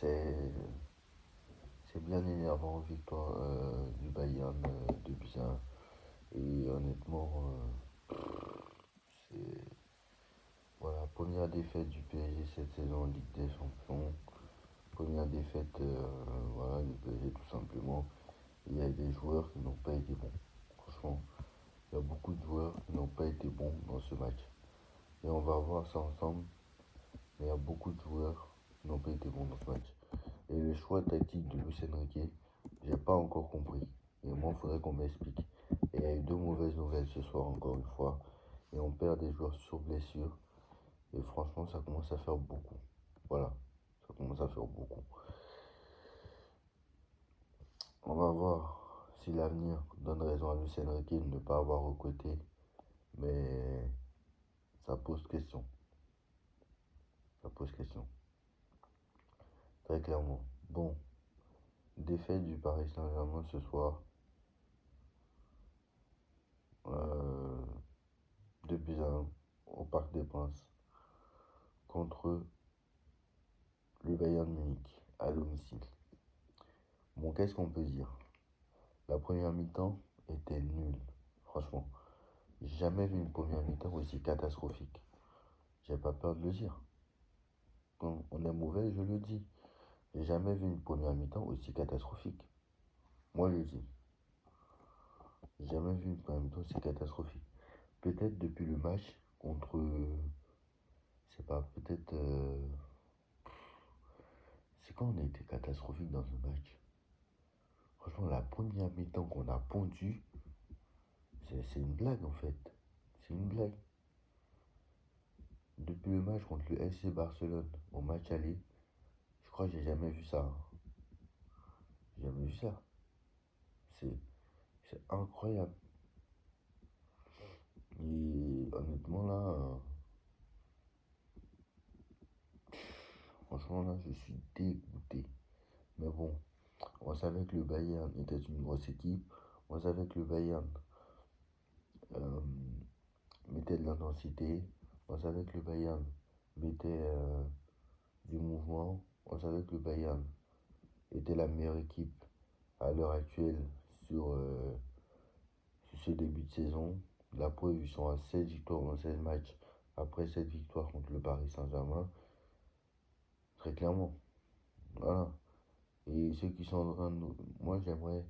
C'est c'est bien énervant, victoire du Bayern de Busan. Et honnêtement, c'est voilà, première défaite du PSG cette saison en Ligue des Champions. Première défaite, voilà, du PSG tout simplement. Il y a des joueurs qui n'ont pas été bons. Franchement, il y a beaucoup de joueurs qui n'ont pas été bons dans ce match. Et on va voir ça ensemble. Mais il y a beaucoup de joueurs qui n'ont pas été bons dans ce match. Et le choix tactique de Luis Enrique, j'ai pas encore compris. Et moi, il faudrait qu'on m'explique. Et il y a eu deux mauvaises nouvelles ce soir, encore une fois. Et on perd des joueurs sur blessure. Et franchement, ça commence à faire beaucoup. Voilà, ça commence à faire beaucoup. On va voir si l'avenir donne raison à Luis Enrique de ne pas avoir recruté. Mais ça pose question. Ça pose question. Très clairement. Bon, défaite du Paris Saint-Germain ce soir. Euh, 2 buts à 1 au Parc des Princes contre le Bayern Munich à domicile. Bon, qu'est-ce qu'on peut dire? La première mi-temps était nulle, franchement. J'ai jamais vu une première mi-temps aussi catastrophique. J'ai pas peur de le dire. Quand on est mauvais, je le dis. J'ai jamais vu une première mi-temps aussi catastrophique. Moi, je le dis. J'ai jamais vu une première mi-temps aussi catastrophique. Peut-être depuis le match contre. Je sais pas, peut-être. C'est quand on a été catastrophique dans ce match. Franchement, la première mi-temps qu'on a pondu, c'est une blague en fait. C'est une blague. Depuis le match contre le FC Barcelone, au match aller, je crois que j'ai jamais vu ça. J'ai jamais vu ça. C'est c'est incroyable. Et honnêtement là, franchement là, je suis dégoûté. Mais bon, on savait que le Bayern était une grosse équipe. On savait que le Bayern euh, mettait de l'intensité. On savait que le Bayern mettait du mouvement. On savait que le Bayern était la meilleure équipe à l'heure actuelle sur, sur ce début de saison. La preuve, ils sont à 16 victoires dans 16 matchs après cette victoire contre le Paris Saint-Germain. Très clairement. Voilà. Et ceux qui sont en train de nous... Moi, j'aimerais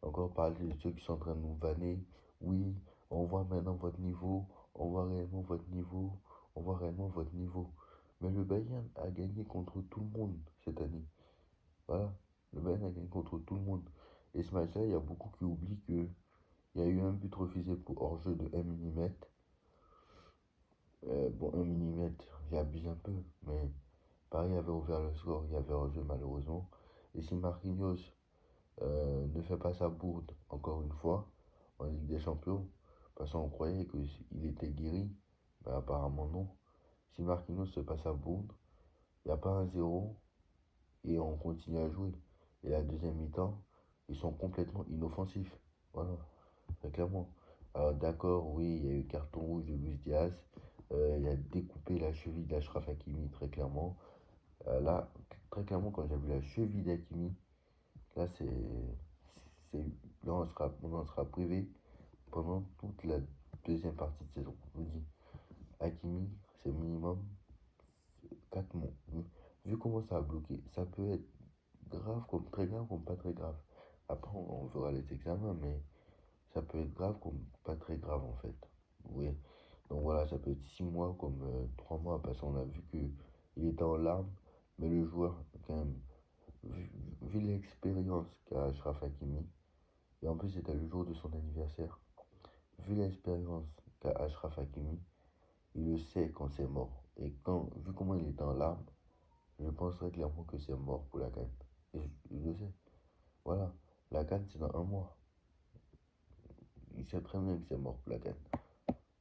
encore parler de ceux qui sont en train de nous vanner. Oui, on voit maintenant votre niveau. On voit réellement votre niveau. On voit réellement votre niveau. Mais le Bayern a gagné contre tout le monde cette année. Voilà. Le Bayern a gagné contre tout le monde. Et ce match-là, il y a beaucoup qui oublient que il y a eu un but refusé pour hors-jeu de 1 mm. Bon, 1 mm, j'abuse un peu, mais Paris avait ouvert le score, il y avait hors-jeu malheureusement. Et si Marquinhos ne fait pas sa bourde encore une fois en Ligue des Champions, parce qu'on croyait qu'il était guéri, mais apparemment non. Si Marquinhos ne fait pas sa bourde, il n'y a pas un zéro et on continue à jouer. Et la deuxième mi-temps, ils sont complètement inoffensifs. Voilà, très clairement. Alors d'accord, oui, il y a eu carton rouge de Luis Diaz. Il a découpé la cheville d'Achraf Hakimi, très clairement. Là, très clairement, quand j'ai vu la cheville d'Hakimi, là, c'est, on en sera privé pendant toute la deuxième partie de saison. Je vous dis, Hakimi, c'est minimum 4 mois. Vu comment ça a bloqué, ça peut être grave comme très grave comme pas très grave. Après, on verra les examens, mais ça peut être grave comme pas très grave en fait. Oui. Donc voilà, ça peut être 6 mois comme 3 mois parce qu'on a vu que il était en larmes, mais le joueur, quand même, vu l'expérience qu'a Achraf Hakimi, et en plus c'était le jour de son anniversaire, vu l'expérience qu'a Achraf Hakimi, il le sait quand c'est mort. Et quand, vu comment il était en larmes, je pense très clairement que c'est mort pour la CAN. Et je le sais. Voilà, la CAN c'est dans un mois. Il sait très bien que c'est mort pour la CAN.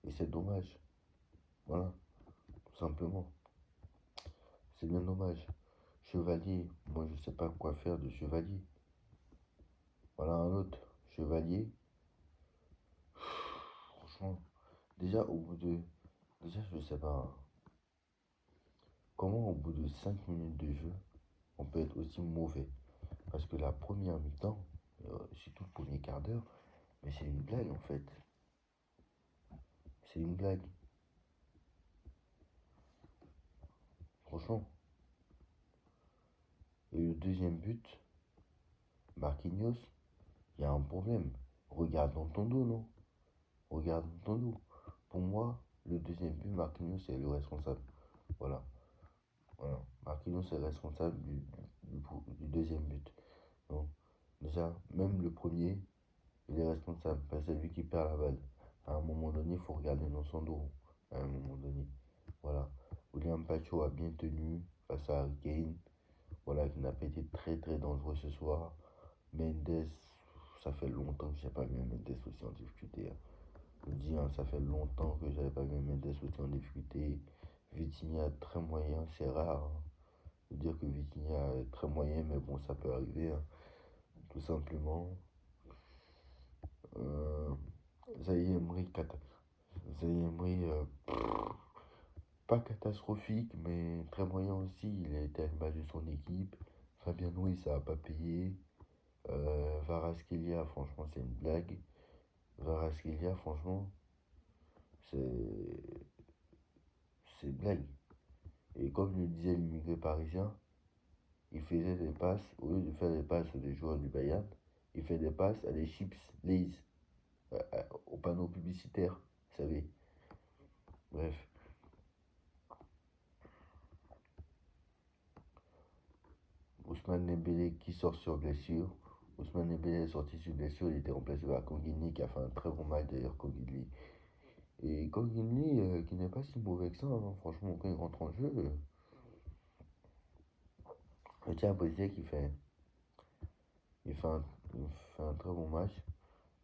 Et c'est dommage. Voilà, tout simplement. C'est bien dommage. Chevalier, moi je sais pas quoi faire de Chevalier. Voilà un autre. Chevalier, franchement, déjà au bout de. Déjà je sais pas. Comment au bout de 5 minutes de jeu, on peut être aussi mauvais. Parce que la première mi-temps, surtout le premier quart d'heure, mais c'est une blague en fait. C'est une blague. Franchement. Et le deuxième but, Marquinhos, il y a un problème. Regarde dans ton dos, non? Regarde dans ton dos. Pour moi, le deuxième but, Marquinhos est le responsable. Voilà. Voilà. Marquinhos est responsable du deuxième but. Donc, déjà, même le premier, il est responsable. Parce que c'est lui qui perd la balle. À un moment donné, il faut regarder dans son dos. À un moment donné. Voilà. William Pacho a bien tenu face à Harry Kane. Voilà, qui n'a pas été très très dangereux ce soir. Mendes, ça fait longtemps que j'ai pas vu un Mendes aussi en difficulté, hein. Je vous dis, hein, ça fait longtemps que j'avais pas vu un Mendes aussi en difficulté. Vitinha très moyen, c'est rare, hein. Je veux dire que Vitinha est très moyen, mais bon, ça peut arriver, hein. Tout simplement. Euh, Zaïre Emery, pas catastrophique, mais très moyen aussi. Il a été à l'image de son équipe. Fabien Louis, ça n'a pas payé. Varaskelia, franchement, c'est une blague. Varaskelia, franchement, c'est c'est blague. Et comme le disait l'immigré parisien, il faisait des passes, au lieu de faire des passes aux joueurs du Bayern, il fait des passes à des chips Lay's, au panneau publicitaire, vous savez. Bref. Ousmane Dembélé qui sort sur blessure. Ousmane Dembélé est sorti sur blessure, il était remplacé par Kangini qui a fait un très bon match d'ailleurs, Kangini. Et Kangini qui n'est pas si mauvais que ça, hein. Franchement, quand il rentre en jeu, je tiens à préciser il fait un, il fait un très bon match.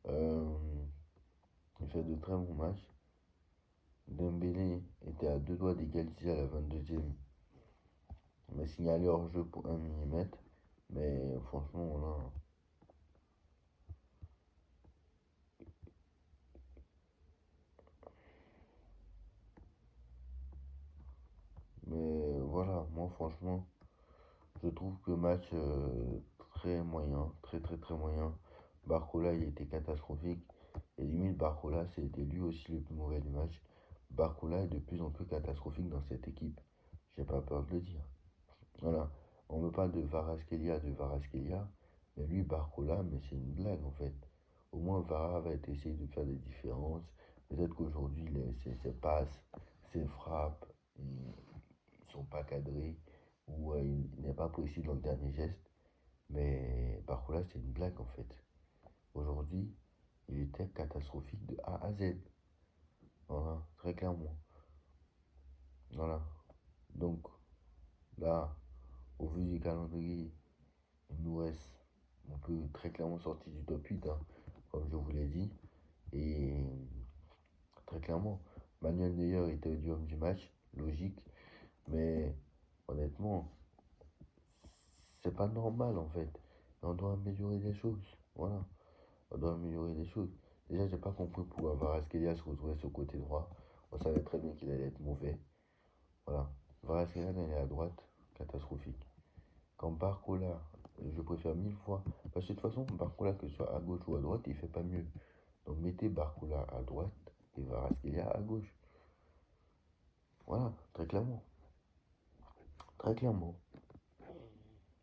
Euh, il fait de très bons matchs. Dembélé était à deux doigts d'égaliser à la 22e. Il m'a signalé hors jeu pour 1 mm. Mais franchement, là. Mais voilà, moi franchement, je trouve que match très moyen, très très très moyen. Barcola, il était catastrophique. Et limite, Barcola, c'était lui aussi le plus mauvais du match. Barcola est de plus en plus catastrophique dans cette équipe. J'ai pas peur de le dire. Voilà. On me parle de Varaskelia, mais lui, Barcola, mais c'est une blague en fait. Au moins, Vara va essayer de faire des différences. Peut-être qu'aujourd'hui, ses passes, ses frappes, ils sont pas cadrés ou il n'est pas précis dans le dernier geste. Mais Barcola, c'est une blague en fait. Aujourd'hui, il était catastrophique de A à Z. Voilà, très clairement. Voilà. Donc, là, au vu du calendrier, il nous reste, on peut très clairement sortir du top 8, hein, comme je vous l'ai dit. Et très clairement, Manuel Neuer était au dium du match, logique. Mais honnêtement, c'est pas normal en fait. Et on doit améliorer les choses. Voilà, on doit améliorer les choses. Déjà, j'ai pas compris pourquoi Varaskelia se retrouvait sur le côté droit. On savait très bien qu'il allait être mauvais. Voilà. Varaskelia est à droite, catastrophique. Quand Barcola, je préfère 1000 fois. Parce que de toute façon, Barcola, que ce soit à gauche ou à droite, il fait pas mieux. Donc mettez Barcola à droite et Varaskelia à gauche. Voilà, très clairement. Très clairement.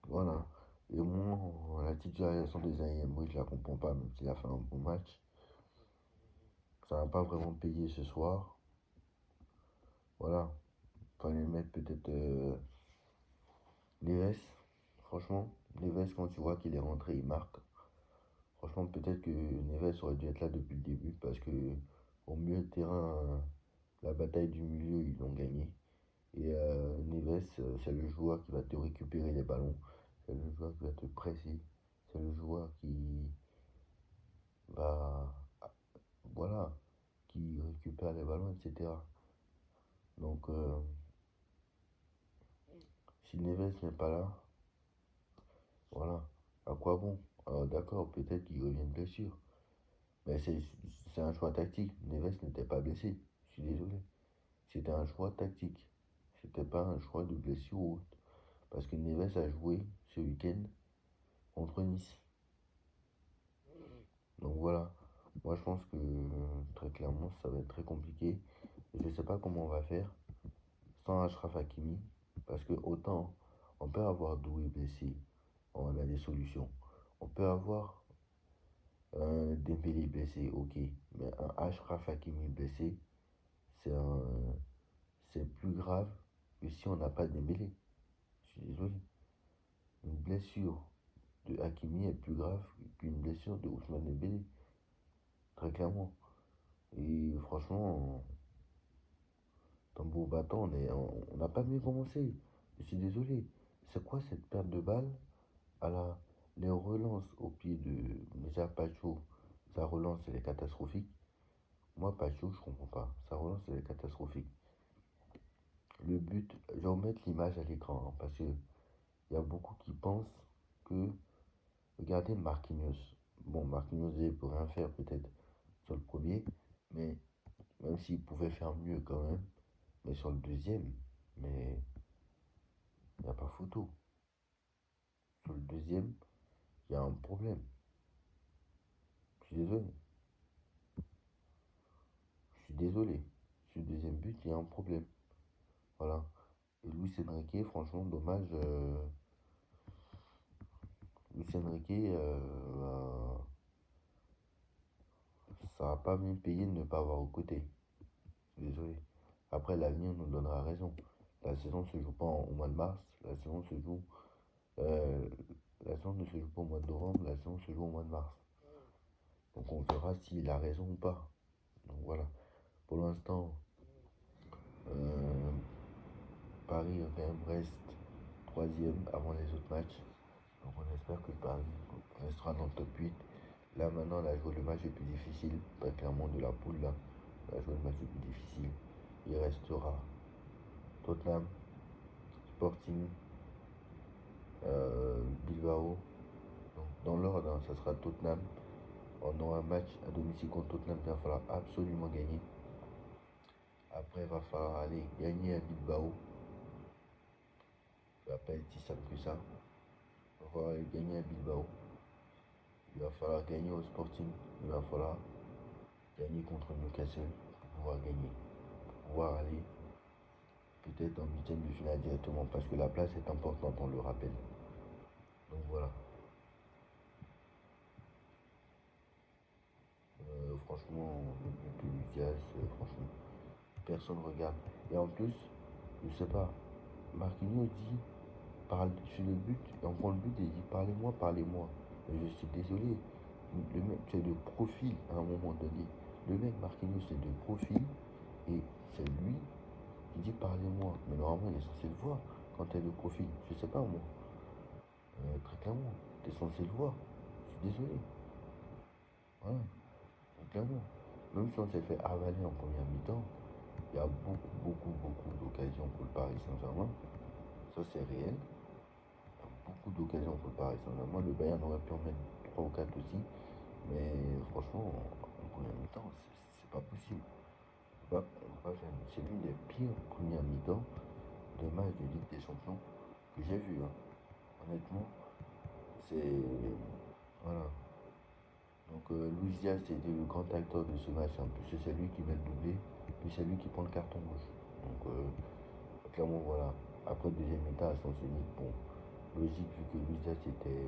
Voilà. Et moi, la titularisation des AIM, je la comprends pas, même s'il a fait un bon match. Ça n'a pas vraiment payé ce soir. Voilà. Fallait mettre peut-être Neves. Franchement, Neves, quand tu vois qu'il est rentré, il marque. Franchement, peut-être que Neves aurait dû être là depuis le début parce que au milieu de terrain, la bataille du milieu, ils l'ont gagné. Et Neves, c'est le joueur qui va te récupérer les ballons. C'est le joueur qui va te presser. C'est le joueur qui va, voilà, qui récupère les ballons, etc. Donc, si Neves n'est pas là, voilà, à quoi bon? Alors, d'accord, peut-être qu'il revient de blessure. Mais c'est un choix tactique. Neves n'était pas blessé. Je suis désolé. C'était un choix tactique. C'était pas un choix de blessure ou autre. Parce que Neves a joué ce week-end contre Nice. Donc voilà, moi je pense que très clairement ça va être très compliqué. Je ne sais pas comment on va faire sans Achraf Hakimi. Parce que autant on peut avoir Doué blessé, on a des solutions. On peut avoir un Dembélé blessé, ok. Mais un Achraf Hakimi blessé, c'est un, c'est plus grave que si on n'a pas Dembélé. Je suis désolé. Une blessure de Hakimi est plus grave qu'une blessure de Ousmane Dembélé. Très clairement. Et franchement, tambour battant, on n'a pas mieux commencé. Je suis désolé. C'est quoi cette perte de balle à les relances au pied de déjà Pacho? Sa relance, elle est catastrophique. Moi, Pacho, je comprends pas. Sa relance, elle est catastrophique. Le but, je vais remettre l'image à l'écran hein, parce qu'il y a beaucoup qui pensent que, regardez Marquinhos. Bon, Marquinhos, il peut rien faire peut-être sur le premier, mais même s'il pouvait faire mieux quand même, mais sur le deuxième, mais il n'y a pas photo. Sur le deuxième, il y a un problème. Je suis désolé. Je suis désolé. Sur le deuxième but, il y a un problème. Voilà. Et Luis Enrique, franchement, dommage. Luis Enrique, ça va pas bien payé de ne pas avoir au côté. Je suis désolé. Après, l'avenir nous donnera raison. La saison se joue pas au mois de mars. La saison se joue. euh, la saison ne se joue pas au mois de novembre. La saison se joue au mois de mars. Donc on verra s'il a raison ou pas. Donc voilà. Pour l'instant, euh, Paris quand même reste troisième avant les autres matchs. Donc on espère que Paris restera dans le top 8. Là maintenant, on a joué le match le plus difficile, très clairement de la poule là. On a joué le match le plus difficile. Il restera Tottenham, Sporting, Bilbao. Donc, dans l'ordre, hein, ça sera Tottenham. On aura un match à domicile contre Tottenham qu'il va falloir absolument gagner. Après, il va falloir aller gagner à Bilbao. Ça va pas être si simple que ça. Il va falloir aller gagner à Bilbao. Il va falloir gagner au Sporting. Il va falloir gagner contre Newcastle pour pouvoir gagner. Pour pouvoir aller peut-être en huitième de finale directement. Parce que la place est importante, on le rappelle. Donc voilà. Franchement, le but de Lucas, franchement, personne regarde. Et en plus, je sais pas, Marquinhos dit parle sur le but, et on prend le but et il dit parlez-moi, parlez-moi. Mais je suis désolé, le mec c'est de profil à un moment donné. Le mec Marquinhos c'est de profil et c'est lui qui dit parlez-moi. Mais normalement il est censé le voir quand t'es de profil. Je sais pas moi. Très clairement, t'es censé le voir. Je suis désolé. Voilà, très clairement. Même si on s'est fait avaler en première mi-temps, il y a beaucoup d'occasions pour le Paris Saint-Germain. Ça c'est réel. Beaucoup d'occasions pour le Paris Saint-Germain. Le Bayern aurait pu en mettre 3 ou 4 aussi. Mais franchement, en première mi-temps, c'est pas possible. C'est l'une des pires premières mi-temps de match de Ligue des Champions que j'ai vu. Hein. Honnêtement, c'est. Voilà. Donc Luis Diaz c'était le grand acteur de ce match. En plus c'est lui qui met le doublé. Puis c'est lui qui prend le carton rouge. Donc clairement voilà. Après deuxième mi-temps à sens unique, bon, logique vu que Luis Diaz était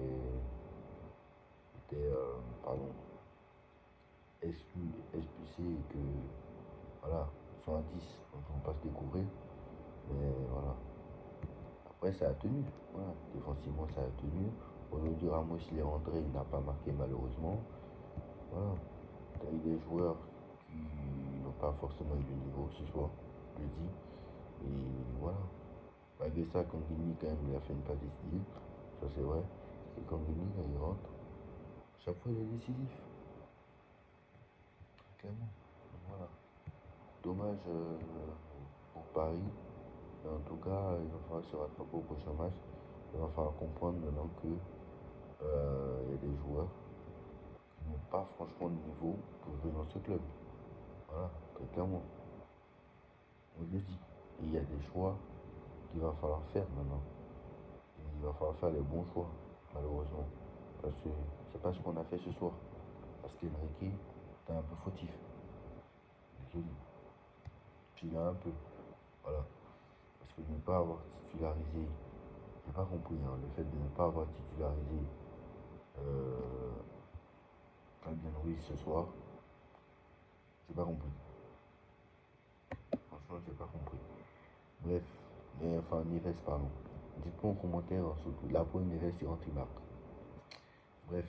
pardon, expulsé et que voilà, ils sont à 10, donc on va pas se découvrir. Mais voilà. Après ça a tenu. Voilà. Défensivement ça a tenu. Aujourd'hui Ramos il est rentré, il n'a pas marqué malheureusement. Voilà. T'as eu des joueurs qui n'ont pas forcément eu le niveau ce soir, je le dis. Et voilà. Malgré ça, Kangini quand même il a fait une passe décisive. Ça c'est vrai. Et Kangini quand il rentre, chaque fois il est décisif. Clairement. Voilà. Dommage pour Paris. Mais en tout cas, il va falloir se rattraper au prochain match. Il va falloir comprendre maintenant que il y a des joueurs qui n'ont pas franchement le niveau pour jouer dans ce club. Voilà, très clairement. On le dit. Et il y a des choix qu'il va falloir faire maintenant. il va falloir faire les bons choix, malheureusement. Parce que c'est pas ce qu'on a fait ce soir. Parce qu'Enrique, t'es un peu fautif. Désolé. Tu l'as un peu. Voilà. Parce que ne pas avoir titularisé, j'ai pas compris, hein, le fait de ne pas avoir titularisé euh, Fabien Ruiz ce soir, j'ai pas compris. Franchement, j'ai pas compris. Bref, mais enfin, Neves, pardon. Dites-moi en commentaire, surtout la pointe Neves et anti-marque. Bref.